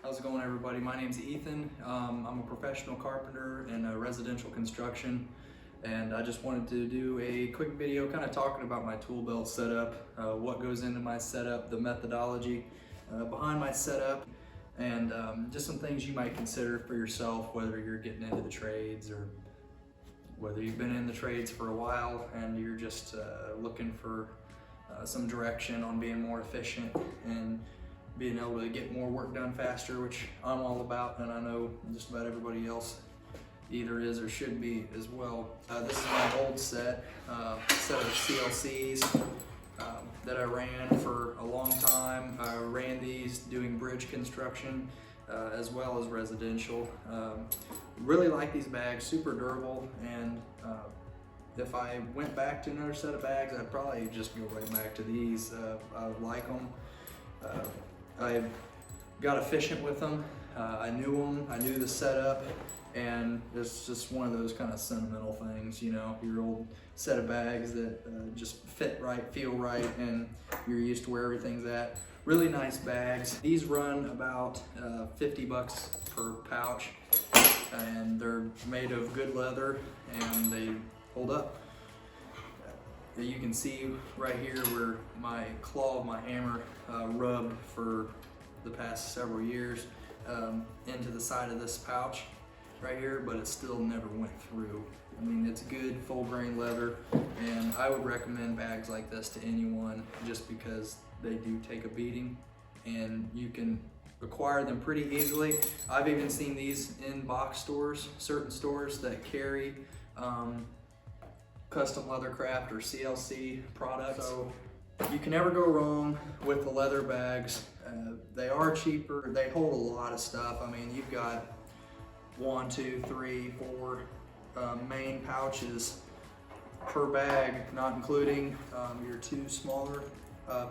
How's it going, everybody? My name's Ethan. I'm a professional carpenter in residential construction, and I just wanted to do a quick video kind of talking about my tool belt setup, what goes into my setup, the methodology behind my setup, and just some things you might consider for yourself, whether you're getting into the trades or whether you've been in the trades for a while and you're just looking for some direction on being more efficient and being able to get more work done faster, which I'm all about, and I know just about everybody else either is or should be as well. This is my old set of CLCs that I ran for a long time. I ran these doing bridge construction as well as residential. Really like these bags, super durable, and if I went back to another set of bags, I'd probably just go right back to these. I like them. I got efficient with them. I knew the setup, and it's just one of those kind of sentimental things, you know, your old set of bags that just fit right, feel right, and you're used to where everything's at. Really nice bags. These run about 50 bucks per pouch, and they're made of good leather and they hold up. You can see right here where my claw of my hammer rubbed for the past several years into the side of this pouch right here, but it still never went through. I mean, it's good full grain leather, and I would recommend bags like this to anyone just because they do take a beating and you can acquire them pretty easily. I've even seen these in box stores, certain stores that carry custom leathercraft or CLC products. So you can never go wrong with the leather bags. They are cheaper. They hold a lot of stuff. I mean, you've got 1, 2, 3, 4 main pouches per bag, not including your 2 smaller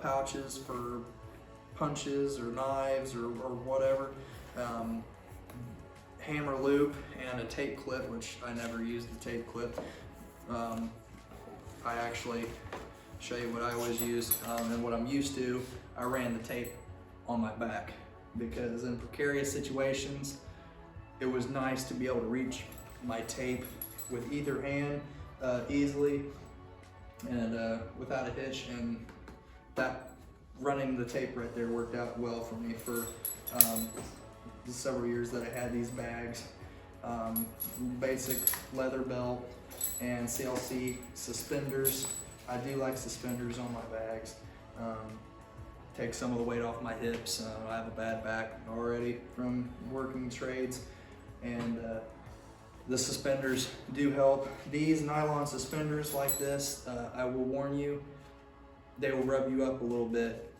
pouches for punches or knives or whatever. Hammer loop and a tape clip, which I never use the tape clip. I actually show you what I always use and what I'm used to. I ran the tape on my back because in precarious situations, it was nice to be able to reach my tape with either hand easily and without a hitch, and that running the tape right there worked out well for me for the several years that I had these bags. Basic leather belt and CLC suspenders. I do like suspenders on my bags. Take some of the weight off my hips. I have a bad back already from working trades, and the suspenders do help. These nylon suspenders like this, I will warn you, they will rub you up a little bit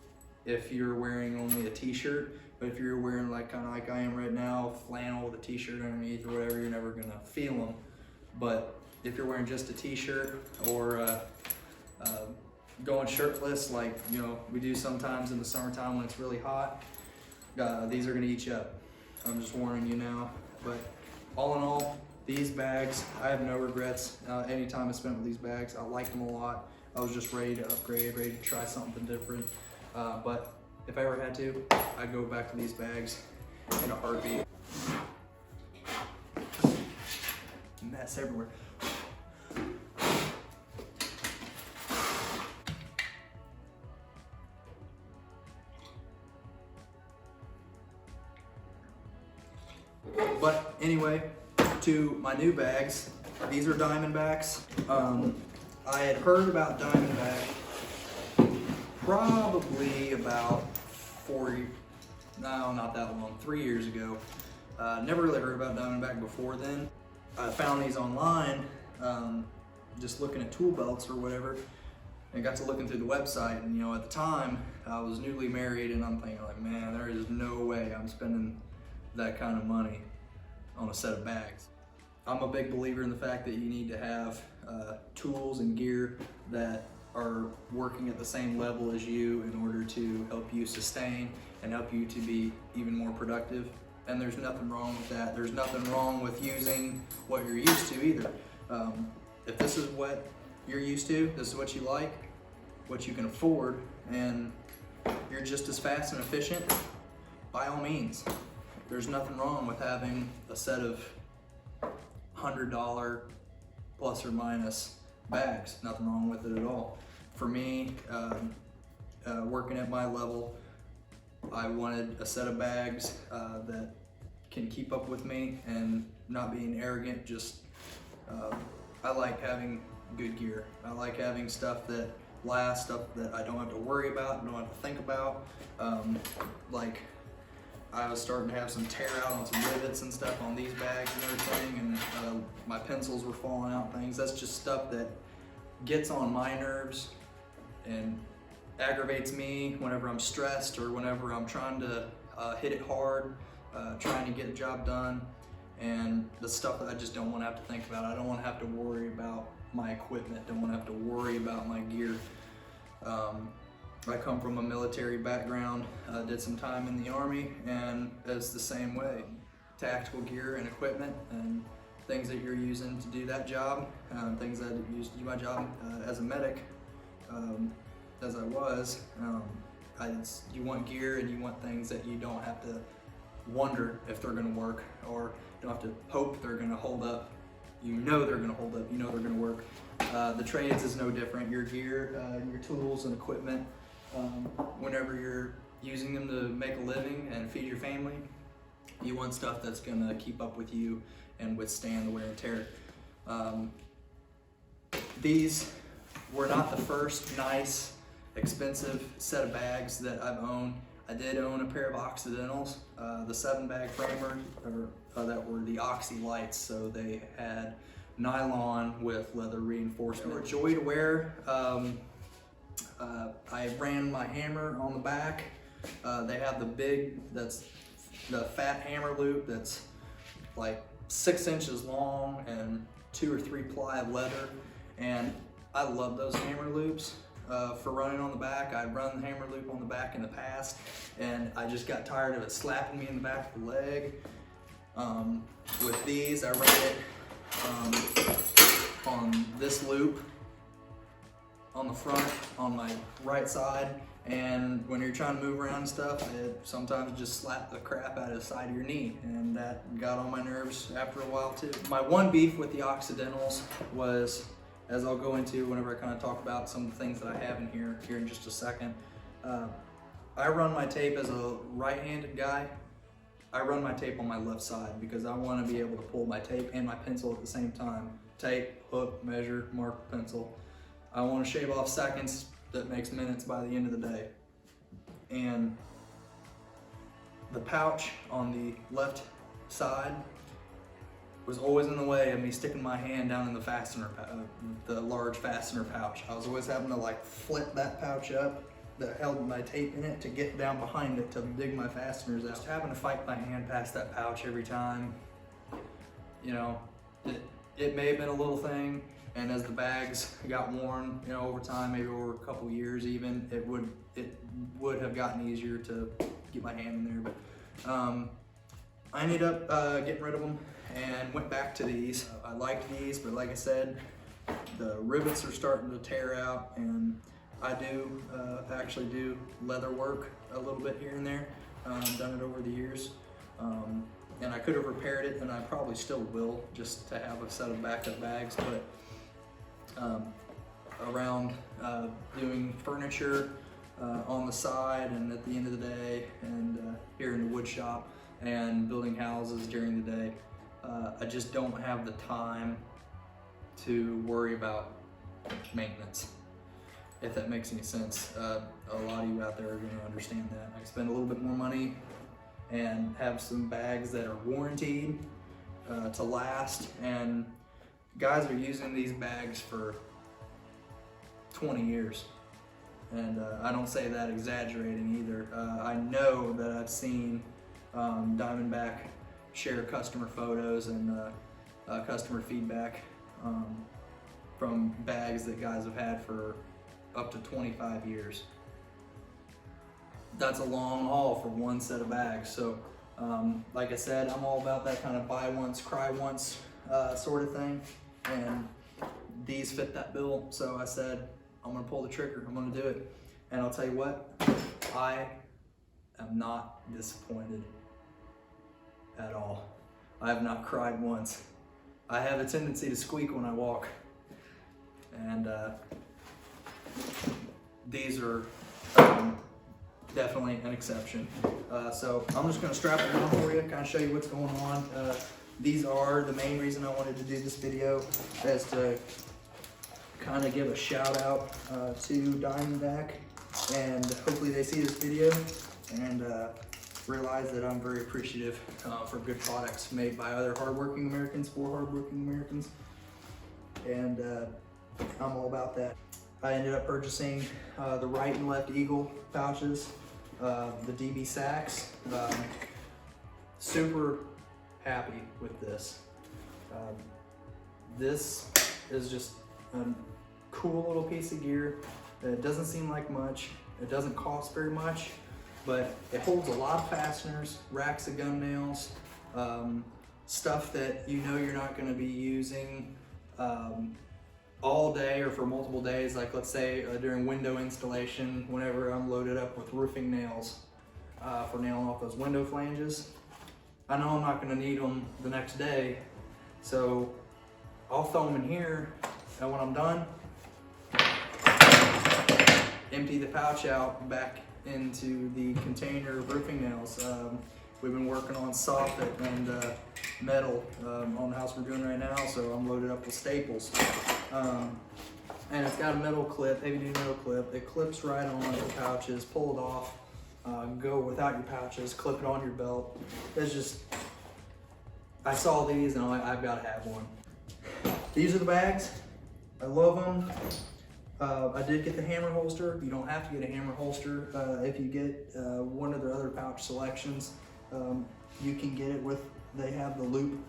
if you're wearing only a t-shirt. But if you're wearing kind of like I am right now, flannel with a t-shirt underneath or whatever, you're never gonna feel them. But if you're wearing just a t-shirt or going shirtless, like we do sometimes in the summertime when it's really hot, these are gonna eat you up. I'm just warning you now. But all in all, these bags, I have no regrets. Any time I spent with these bags, I like them a lot. I was just ready to upgrade, ready to try something different. But if I ever had to, I'd go back to these bags in a heartbeat. Mess everywhere. But anyway, to my new bags. These are Diamondbacks. I had heard about Diamondback probably about 3 years ago. Never really heard about Diamondback before then. I found these online, just looking at tool belts or whatever, and got to looking through the website. And at the time, I was newly married, and I'm thinking like, man, there is no way I'm spending that kind of money on a set of bags. I'm a big believer in the fact that you need to have tools and gear that are working at the same level as you in order to help you sustain and help you to be even more productive. And there's nothing wrong with that. There's nothing wrong with using what you're used to either. If this is what you're used to, this is what you like, what you can afford, and you're just as fast and efficient, by all means. there's nothing wrong with having a set of $100 plus or minus bags. Nothing wrong with it at all. For me, working at my level, I wanted a set of bags that can keep up with me and not being arrogant. Just I like having good gear. I like having stuff that lasts, stuff that I don't have to worry about, don't have to think about. Like I was starting to have some tear out on some rivets and stuff on these bags and everything, and my pencils were falling out and things. That's just stuff that gets on my nerves and aggravates me whenever I'm stressed or whenever I'm trying to hit it hard, trying to get a job done. And the stuff that I just don't want to have to think about. I don't want to have to worry about my equipment, don't want to have to worry about my gear. I come from a military background, did some time in the Army, and it's the same way. Tactical gear and equipment and things that you're using to do that job, things that I used to do my job as a medic, as I was. You want gear and you want things that you don't have to wonder if they're going to work, or don't have to hope they're going to hold up. You know they're going to hold up, you know they're going to work. The trades is no different. Your gear, your tools and equipment, whenever you're using them to make a living and feed your family, you want stuff that's going to keep up with you and withstand the wear and tear. These were not the first nice, expensive set of bags that I've owned. I did own a pair of Occidentals, the 7-bag framer, that were the Oxy Lights, so they had nylon with leather reinforcement. They were a joy to wear. I ran my hammer on the back. They have the big, that's the fat hammer loop that's like 6 inches long and 2 or 3 ply of leather, and I love those hammer loops. For running on the back. I've run the hammer loop on the back in the past, and I just got tired of it slapping me in the back of the leg. With these, I ran it on this loop on the front, on my right side, and when you're trying to move around and stuff, it sometimes just slapped the crap out of the side of your knee, and that got on my nerves after a while too. My one beef with the Occidentals was, as I'll go into whenever I kind of talk about some of the things that I have in here in just a second. I run my tape as a right-handed guy. I run my tape on my left side because I want to be able to pull my tape and my pencil at the same time. Tape, hook, measure, mark, pencil. I want to shave off seconds that makes minutes by the end of the day. And the pouch on the left side was always in the way of me sticking my hand down in the fastener, the large fastener pouch. I was always having to like flip that pouch up that held my tape in it to get down behind it to dig my fasteners out. Just having to fight my hand past that pouch every time. You know, it may have been a little thing, and as the bags got worn, you know, over time, maybe over a couple years even, it would have gotten easier to get my hand in there. But I ended up getting rid of them and went back to these. I liked these, but like I said, the rivets are starting to tear out, and I do actually do leather work a little bit here and there. Done it over the years, and I could have repaired it, and I probably still will, just to have a set of backup bags. But around doing furniture on the side and at the end of the day, and here in the wood shop and building houses during the day, I just don't have the time to worry about maintenance, if that makes any sense. A lot of you out there are going to understand that. I spend a little bit more money and have some bags that are warranted to last, and guys are using these bags for 20 years. And I don't say that exaggerating either. I know that I've seen Diamondback share customer photos and customer feedback from bags that guys have had for up to 25 years. That's a long haul for one set of bags. So like I said, I'm all about that kind of buy once, cry once sort of thing, and these fit that bill. So I said, I'm gonna pull the trigger, I'm gonna do it. And I'll tell you what, I am not disappointed. at all. I have not cried once. I have a tendency to squeak when I walk, and these are definitely an exception. So I'm just gonna strap it on for you, kind of show you what's going on. These are the main reason I wanted to do this video, is to kind of give a shout out to Diamondback, and hopefully they see this video and realize that I'm very appreciative for good products made by other hardworking Americans for hardworking Americans, and I'm all about that. I ended up purchasing the Rite and Left Eagle pouches, the DB sacks. Super happy with this. This is just a cool little piece of gear. It doesn't seem like much. It doesn't cost very much, but it holds a lot of fasteners, racks of gun nails, stuff that you know you're not going to be using all day or for multiple days. Like let's say during window installation, whenever I'm loaded up with roofing nails for nailing off those window flanges, I know I'm not going to need them the next day, so I'll throw them in here, and when I'm done, empty the pouch out back into the container of roofing nails. We've been working on soffit and metal on the house we're doing right now, so I'm loaded up with staples. And it's got a metal clip, heavy duty metal clip. It clips right on the pouches, pull it off, go without your pouches, clip it on your belt. It's just, I saw these and I've got to have one. These are the bags. I love them. I did get the hammer holster. You don't have to get a hammer holster. If you get one of their other pouch selections, you can get it with, they have the loop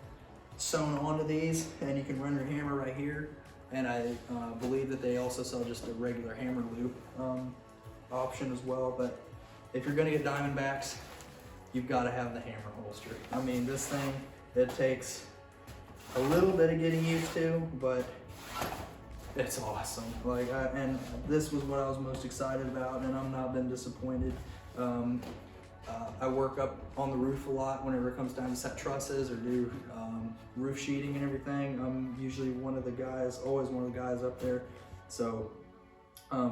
sewn onto these, and you can run your hammer right here. And I believe that they also sell just a regular hammer loop option as well. But if you're gonna get Diamondbacks, you've gotta have the hammer holster. I mean, this thing, it takes a little bit of getting used to, but it's awesome. Like, and this was what I was most excited about, and I've not been disappointed. I work up on the roof a lot whenever it comes down to set trusses or do roof sheeting and everything. I'm usually one of the guys, always one of the guys up there. So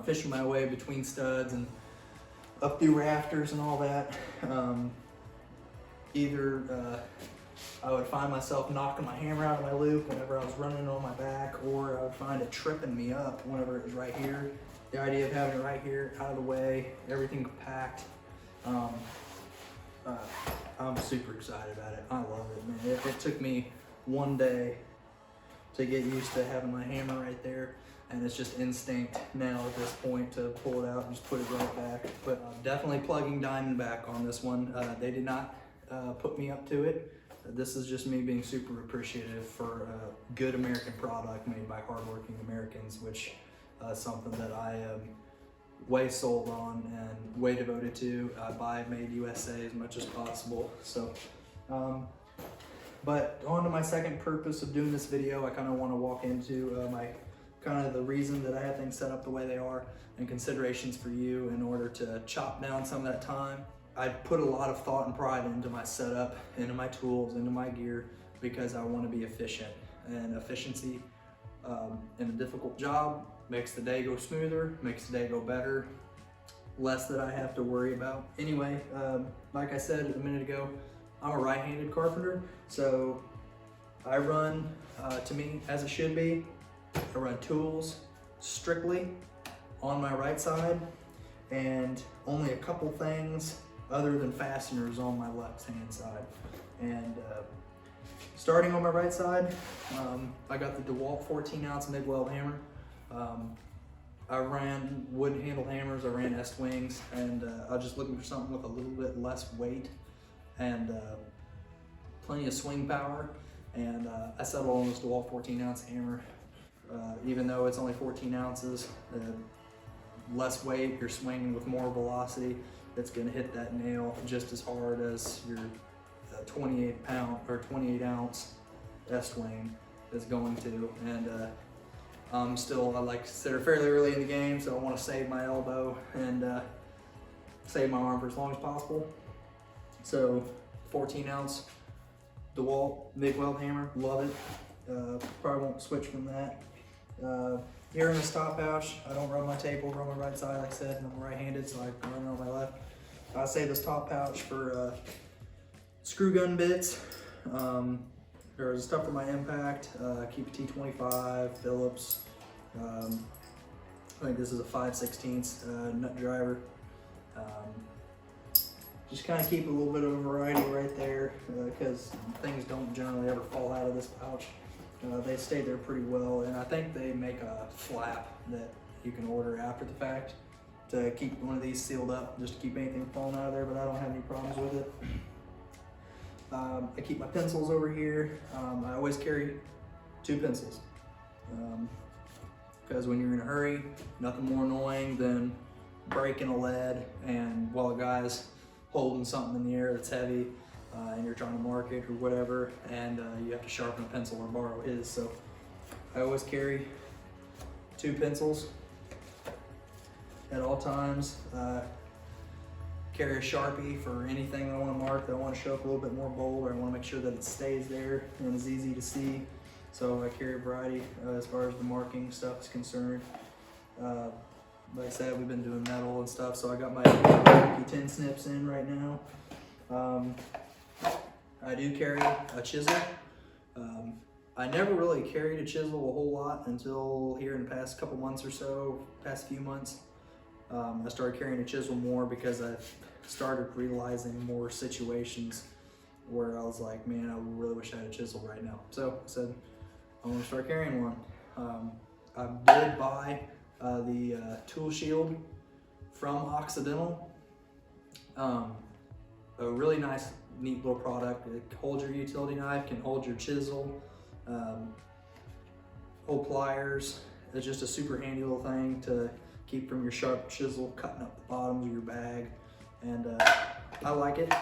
fishing my way between studs and up through rafters and all that. Either I would find myself knocking my hammer out of my loop whenever I was running on my back, or I would find it tripping me up whenever it was right here. The idea of having it right here, out of the way, everything compact. I'm super excited about it. I love it, man. It took me one day to get used to having my hammer right there, and it's just instinct now at this point to pull it out and just put it right back. But definitely plugging Diamondback on this one. They did not put me up to it. This is just me being super appreciative for a good American product made by hardworking Americans, which is something that I am way sold on and way devoted to. I buy made USA as much as possible. So, but on to my second purpose of doing this video, I kind of want to walk into my kind of the reason that I have things set up the way they are and considerations for you in order to chop down some of that time. I put a lot of thought and pride into my setup, into my tools, into my gear, because I want to be efficient. And efficiency in a difficult job makes the day go smoother, makes the day go better, less that I have to worry about. Anyway, like I said a minute ago, I'm a right-handed carpenter, so I run, to me, as it should be, I run tools strictly on my right side, and only a couple things other than fasteners on my left-hand side. And starting on my right side, I got the DeWalt 14-ounce MIG weld hammer. I ran wood handle hammers, I ran S-wings, and I was just looking for something with a little bit less weight and plenty of swing power. And I settled on this DeWalt 14-ounce hammer. Even though it's only 14 ounces, less weight, you're swinging with more velocity. It's going to hit that nail just as hard as your 28-pound or 28-ounce S-wing is going to. And I'm still, I like to consider fairly early in the game, so I want to save my elbow and save my arm for as long as possible. So 14-ounce DeWalt MIG weld hammer, love it. Probably won't switch from that. Here in this top pouch, I don't run my tape over on my right side, like I said, I'm right-handed, so I run it on my left. I save this top pouch for screw gun bits. There's stuff for my impact, keep a T25, Phillips. I think this is a 5/16 nut driver. Just kind of keep a little bit of a variety right there because things don't generally ever fall out of this pouch. They stay there pretty well, and I think they make a flap that you can order after the fact to keep one of these sealed up, just to keep anything falling out of there, but I don't have any problems with it. I keep my pencils over here. I always carry 2 pencils because when you're in a hurry, nothing more annoying than breaking a lead and while a guy's holding something in the air that's heavy and you're trying to mark it or whatever, and you have to sharpen a pencil or borrow his. So I always carry 2 pencils at all times. Carry a Sharpie for anything that I want to mark that I want to show up a little bit more bold, or I want to make sure that it stays there and is easy to see. So I carry a variety as far as the marking stuff is concerned. Like I said, we've been doing metal and stuff, so I got my tin snips in right now. I do carry a chisel. I never really carried a chisel a whole lot until here in the past couple months or so, past few months. I started carrying a chisel more because I started realizing more situations where I was like, man, I really wish I had a chisel right now. So I said, I'm gonna start carrying one. I did buy the tool shield from Occidental. A really nice, neat little product. It holds your utility knife, can hold your chisel, hold pliers. It's just a super handy little thing to keep from your sharp chisel cutting up the bottoms of your bag. And I like it.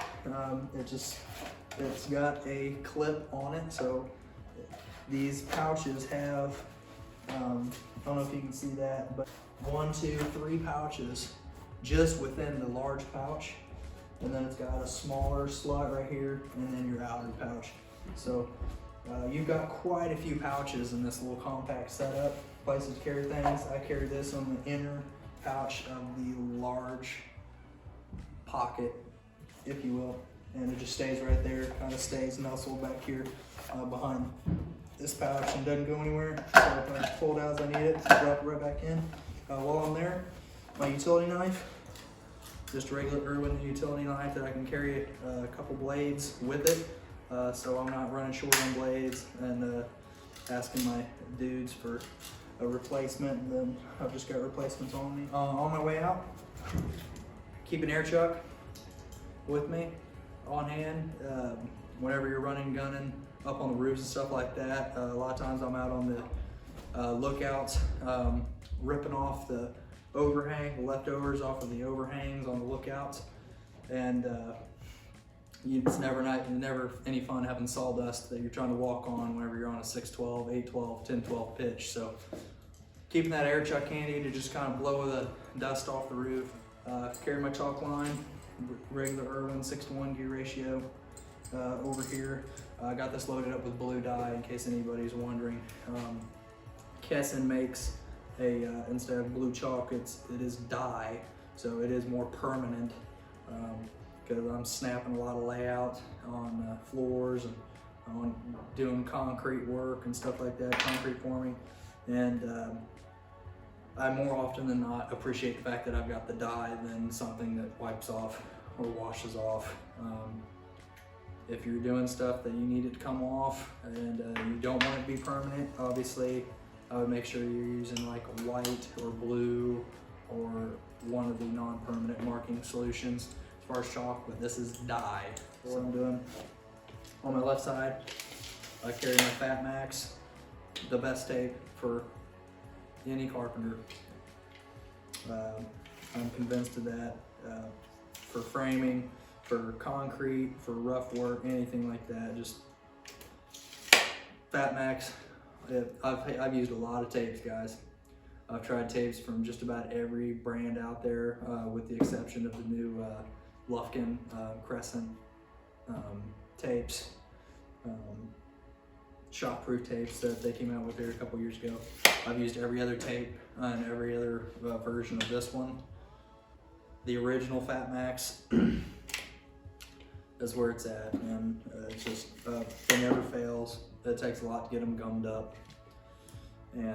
It's got a clip on it, so these pouches have, I don't know if you can see that, but 1, 2, 3 pouches just within the large pouch. And then it's got a smaller slot right here, and then your outer pouch. So you've got quite a few pouches in this little compact setup. Places to carry things. I carry this on the inner pouch of the large pocket, if you will. And it just stays right there, kind of stays nestled back here behind this pouch and doesn't go anywhere. So if I pull it out as I need it, drop it right back in. While I'm there, my utility knife, just a regular Irwin utility knife that I can carry a couple blades with it. So I'm not running short on blades and asking my dudes for a replacement, and then I've just got replacements on me. On my way out, keep an air chuck with me on hand. Whenever you're running, gunning up on the roofs and stuff like that, a lot of times I'm out on the lookouts, ripping off the overhang, the leftovers off of the overhangs on the lookouts, and it's never any fun having sawdust that you're trying to walk on whenever you're on a 612, 812, 1012 pitch. So keeping that air chuck handy to just kind of blow the dust off the roof. Carry my chalk line, regular Irwin 6:1 gear ratio over here. I got this loaded up with blue dye in case anybody's wondering. Keson makes instead of blue chalk, it is dye, so it is more permanent. Because I'm snapping a lot of layout on floors and on doing concrete work and stuff like that, concrete forming. And I more often than not appreciate the fact that I've got the dye than something that wipes off or washes off. If you're doing stuff that you need it to come off and you don't want it to be permanent, obviously I would make sure you're using like white or blue or one of the non-permanent marking solutions as far as chalk, but this is dye. What I'm doing on my left side, I carry my Fat Max, the best tape for any carpenter. I'm convinced of that. For framing, for concrete, for rough work, anything like that, just Fat Max. I've used a lot of tapes, guys. I've tried tapes from just about every brand out there, with the exception of the new Lufkin Crescent tapes. shockproof tapes that they came out with here a couple years ago. I've used every other tape and every other version of this one. The original Fat Max is where it's at, and it's just, it never fails. It takes a lot to get them gummed up, and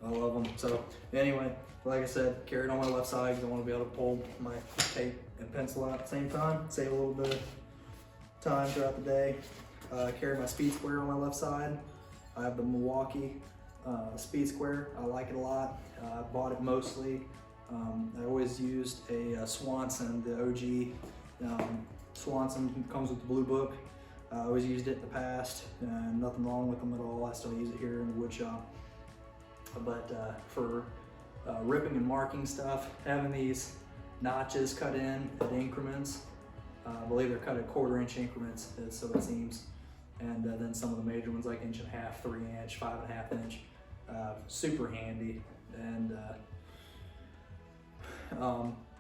I love them. So anyway, like I said, carry it on my left side because I want to be able to pull my tape and pencil out at the same time, save a little bit of time throughout the day. Carry my speed square on my left side. I have the Milwaukee speed square. I like it a lot. I bought it mostly. I always used a Swanson, the OG Swanson comes with the blue book. I always used it in the past, and nothing wrong with them at all. I still use it here in the wood shop. But for ripping and marking stuff, having these notches cut in at increments, I believe they're cut at 1/4 inch increments, so it seems. And then some of the major ones like 1.5 inch, 3 inch, 5.5 inch, super handy. And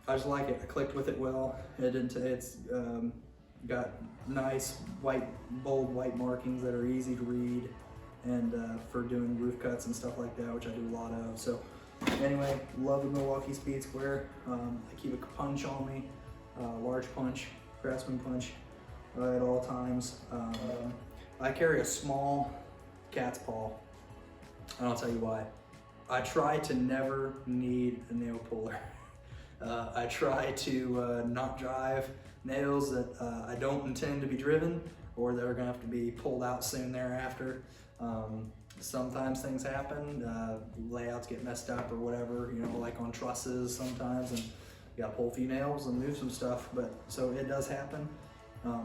I just like it. I clicked with it well. It's got nice white, bold white markings that are easy to read, and for doing roof cuts and stuff like that, which I do a lot of. So anyway, love the Milwaukee Speed Square. I keep a punch on me, large punch, craftsman punch at all times. I carry a small cat's paw, and I'll tell you why. I try to never need a nail puller. I try to not drive nails that I don't intend to be driven, or that are gonna have to be pulled out soon thereafter. Sometimes things happen, layouts get messed up or whatever, you know, like on trusses sometimes, and you gotta pull a few nails and move some stuff, but so it does happen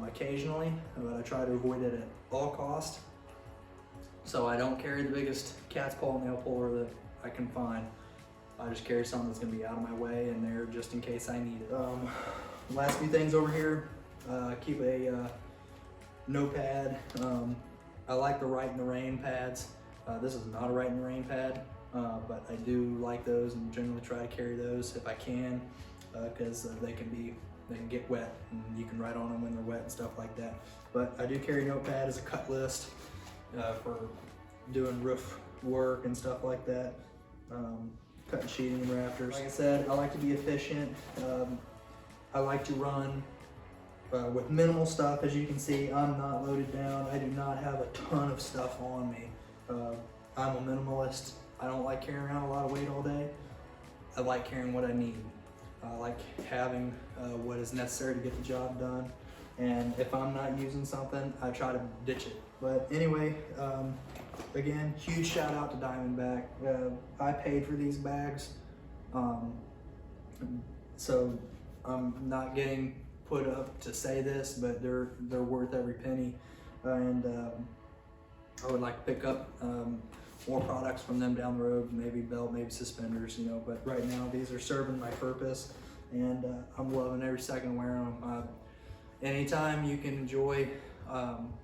occasionally, but I try to avoid it at all cost. So I don't carry the biggest cat's paw nail puller that I can find. I just carry something that's gonna be out of my way and there just in case I need it. Last few things over here, keep a notepad. I like the Rite in the Rain pads. This is not a Rite in the Rain pad, but I do like those and generally try to carry those if I can, because they can get wet and you can write on them when they're wet and stuff like that. But I do carry a notepad as a cut list for doing roof work and stuff like that. Cutting sheeting and rafters. Like I said, I like to be efficient. I like to run with minimal stuff. As you can see, I'm not loaded down. I do not have a ton of stuff on me. I'm a minimalist. I don't like carrying around a lot of weight all day. I like carrying what I need. I like having what is necessary to get the job done. And if I'm not using something, I try to ditch it. But anyway, again, huge shout out to Diamondback. I paid for these bags, so I'm not getting put up to say this, but they're worth every penny. And I would like to pick up more products from them down the road, maybe belt, maybe suspenders, you know. But right now, these are serving my purpose, and I'm loving every second wearing them. Anytime you can enjoy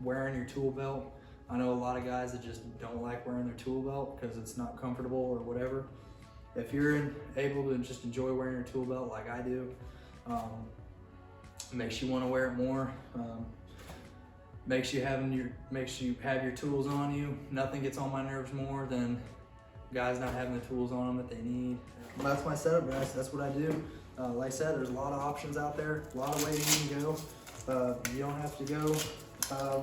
wearing your tool belt. I know a lot of guys that just don't like wearing their tool belt because it's not comfortable or whatever. If you're able to just enjoy wearing your tool belt like I do, makes you want to wear it more. Makes you have your tools on you. Nothing gets on my nerves more than guys not having the tools on them that they need. Well, that's my setup, guys. That's what I do. Like I said, there's a lot of options out there, a lot of ways you can go. You don't have to go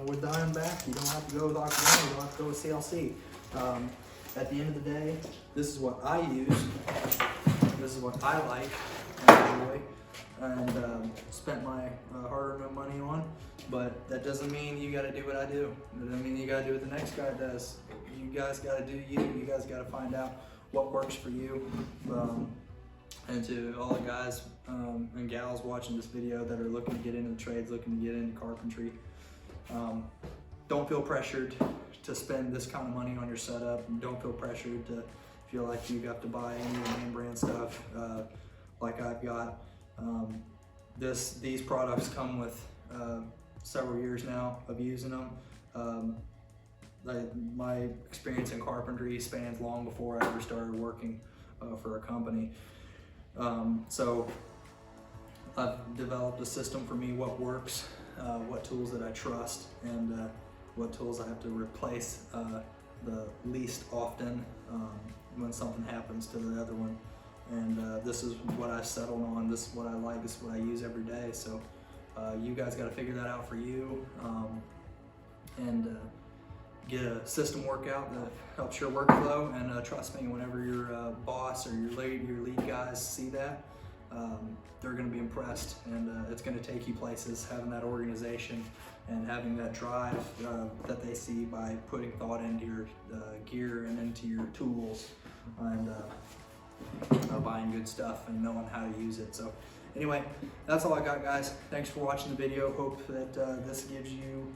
with Diamondback. You don't have to go with Octagon. You don't have to go with CLC. At the end of the day, this is what I use. This is what I like and enjoy, and spent my hard-earned money on. But that doesn't mean you got to do what I do. That doesn't mean you got to do what the next guy does. You guys got to do you. You guys got to find out what works for you. And to all the guys and gals watching this video that are looking to get into the trades, looking to get into carpentry, don't feel pressured to spend this kind of money on your setup. Don't feel pressured to feel like you have to buy any of the name brand stuff like I've got. These products come with several years now of using them. My experience in carpentry spans long before I ever started working for a company. So I've developed a system for me, what works, what tools that I trust, and what tools I have to replace the least often when something happens to the other one. And this is what I settled on. This is what I like. This is what I use every day. So you guys got to figure that out for you, and get a system workout that helps your workflow. And trust me, whenever your boss or your lead guys see that, they're going to be impressed, and it's going to take you places. Having that organization and having that drive that they see by putting thought into your gear and into your tools, and buying good stuff and knowing how to use it. So anyway, that's all I got, guys. Thanks for watching the video. Hope that this gives you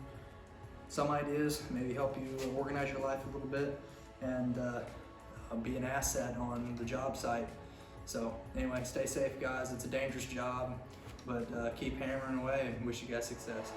some ideas, maybe help you organize your life a little bit, and be an asset on the job site. So anyway, stay safe, guys. It's a dangerous job, but keep hammering away, and wish you guys success.